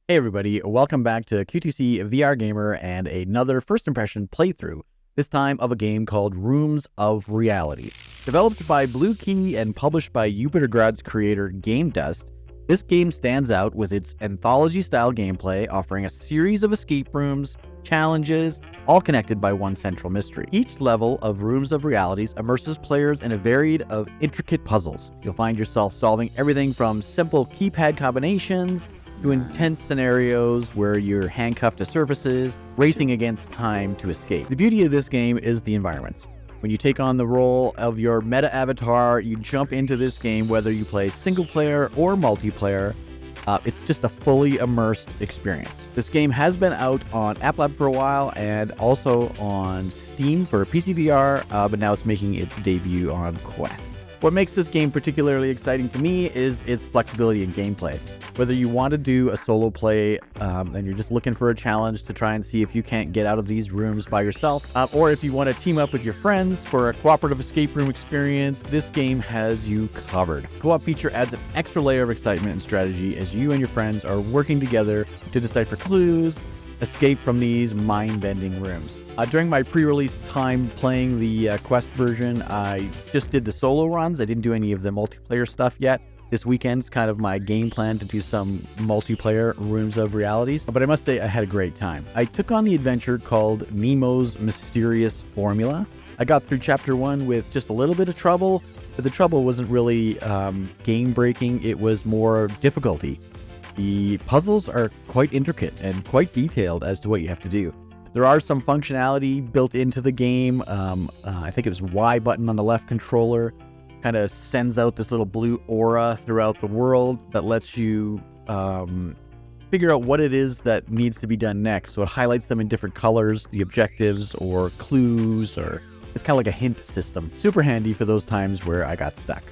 Hey everybody, welcome back to Q2C VR Gamer and another first impression playthrough, this time of a game called Rooms of Reality. Developed by Bluekey and published by Jupitergrad's creator Gamedust, this game stands out with its anthology-style gameplay, offering a series of escape rooms, challenges, all connected by one central mystery. Each level of Rooms of Realities immerses players in a varied of intricate puzzles. You'll find yourself solving everything from simple keypad combinations to intense scenarios where you're handcuffed to surfaces, racing against time to escape. The beauty of this game is the environments. When you take on the role of your meta avatar, you jump into this game whether you play single player or multiplayer. It's just a fully immersed experience. This game has been out on App Lab for a while and also on Steam for PCVR, but now it's making its debut on Quest. What makes this game particularly exciting to me is its flexibility in gameplay. Whether you want to do a solo play and you're just looking for a challenge to try and see if you can't get out of these rooms by yourself, or if you want to team up with your friends for a cooperative escape room experience, this game has you covered. Co-op feature adds an extra layer of excitement and strategy as you and your friends are working together to decipher clues, escape from these mind-bending rooms. During my pre-release time playing the Quest version, I just did the solo runs. I didn't do any of the multiplayer stuff yet. This weekend's kind of my game plan to do some multiplayer Rooms of Realities, but I must say I had a great time. I took on the adventure called Nemo's Mysterious Formula. I got through Chapter 1 with just a little bit of trouble, but the trouble wasn't really game-breaking. It was more difficulty. The puzzles are quite intricate and quite detailed as to what you have to do. There are some functionality built into the game. I think it was Y button on the left controller. Kind of sends out this little blue aura throughout the world that lets you figure out what it is that needs to be done next. So it highlights them in different colors, the objectives or clues, or it's kind of like a hint system. Super handy for those times where I got stuck.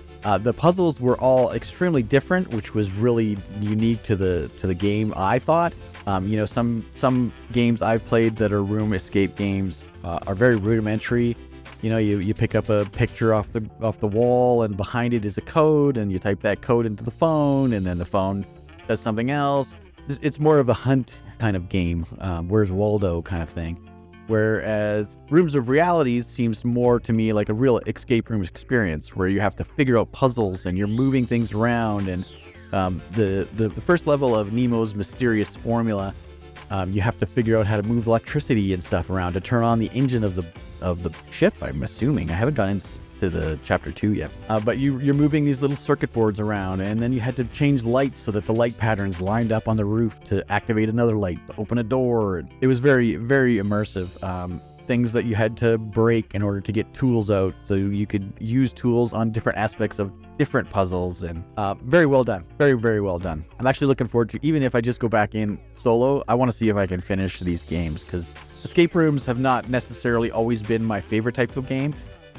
The puzzles were all extremely different, which was really unique to the game, I thought. Some games I've played that are room escape games are very rudimentary. You pick up a picture off the wall, and behind it is a code, and you type that code into the phone, and then the phone does something else. It's more of a hunt kind of game, Where's Waldo kind of thing. Whereas Rooms of Realities seems more to me like a real escape room experience where you have to figure out puzzles and you're moving things around. And the first level of Nemo's Mysterious Formula, you have to figure out how to move electricity and stuff around to turn on the engine of the ship, I'm assuming. I haven't gone into the Chapter 2 yet. But you're moving these little circuit boards around, and then you had to change lights so that the light patterns lined up on the roof to activate another light, to open a door. It was very, very immersive. Things that you had to break in order to get tools out, so you could use tools on different aspects of different puzzles, and very well done. Very, very well done. I'm actually looking forward to, even if I just go back in solo, I want to see if I can finish these games, because escape rooms have not necessarily always been my favorite type of game.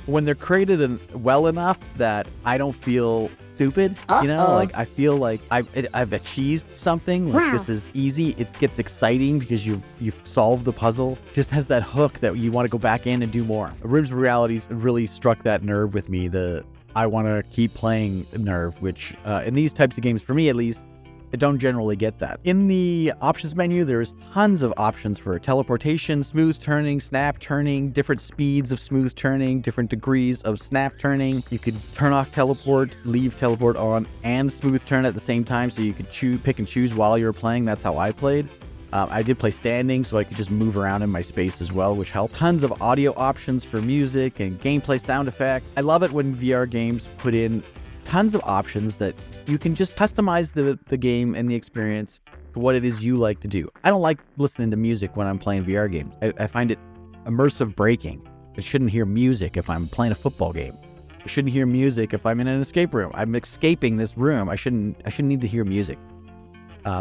When they're created well enough that I don't feel stupid, like I feel like I've achieved something. Like this is easy. It gets exciting because you've solved the puzzle. Just has that hook that you want to go back in and do more. Rooms of Realities really struck that nerve with me. I want to keep playing nerve, which in these types of games, for me at least, I don't generally get that. In the options menu, there's tons of options for teleportation, smooth turning, snap turning, different speeds of smooth turning, different degrees of snap turning. You could turn off teleport, leave teleport on, and smooth turn at the same time, so you could pick and choose while you're playing. That's how I played. I did play standing, so I could just move around in my space as well, which helped. Tons of audio options for music and gameplay sound effects. I love it when VR games put in tons of options that you can just customize the game and the experience to what it is you like to do. I don't like listening to music when I'm playing VR games. I find it immersive breaking. I shouldn't hear music if I'm playing a football game. I shouldn't hear music if I'm in an escape room. I'm escaping this room. I shouldn't need to hear music.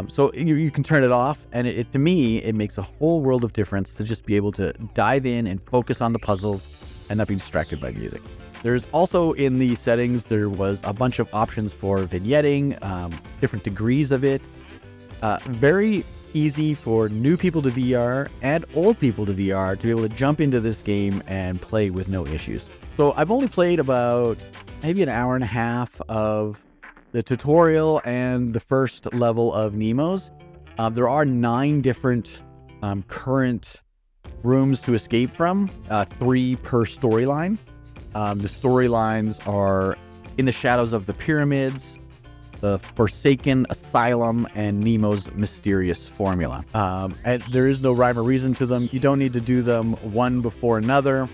So you can turn it off, and to me, it makes a whole world of difference to just be able to dive in and focus on the puzzles and not be distracted by music. There's also, in the settings, there was a bunch of options for vignetting, different degrees of it. Very easy for new people to VR and old people to VR to be able to jump into this game and play with no issues. So I've only played about maybe an hour and a half of the tutorial and the first level of Nemo's. There are 9 different current rooms to escape from, 3 per storyline. The storylines are In the Shadows of the Pyramids, the Forsaken Asylum, and Nemo's Mysterious Formula. And there is no rhyme or reason to them. You don't need to do them one before another.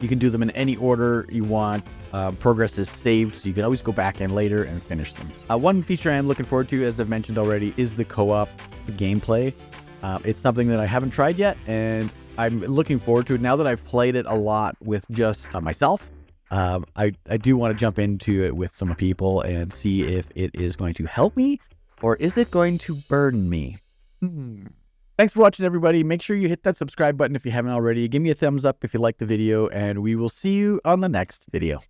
You can do them in any order you want. Progress is saved, so you can always go back in later and finish them. One feature I am looking forward to, as I've mentioned already, is the co-op gameplay. It's something that I haven't tried yet, and I'm looking forward to it now that I've played it a lot with just myself. I do want to jump into it with some people and see if it is going to help me or is it going to burden me. Thanks for watching, everybody. Make sure you hit that subscribe button if you haven't already. Give me a thumbs up if you like the video, and we will see you on the next video.